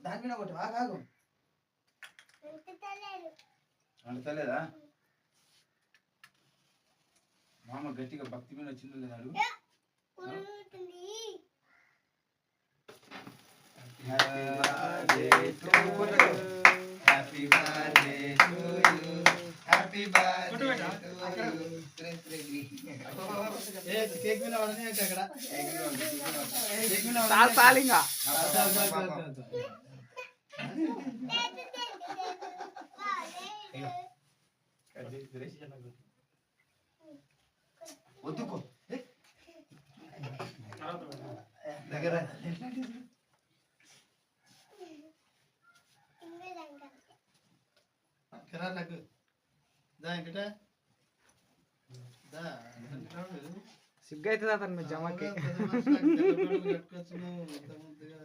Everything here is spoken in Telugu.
దాని మీద ఒకటి ఆగాగు అంటలేదా మామ గట్టిగా భక్తి మీద వచ్చిందో లేదా అడుగు happy birthday to you happy birthday A cake మీద వాడనే అక్కడ కేక్ మీద సాల్ సాలింగా వద్దుకో దగ్గర నాకు దా ఇంకట దా సిగ్గైతుంది అతను జమకి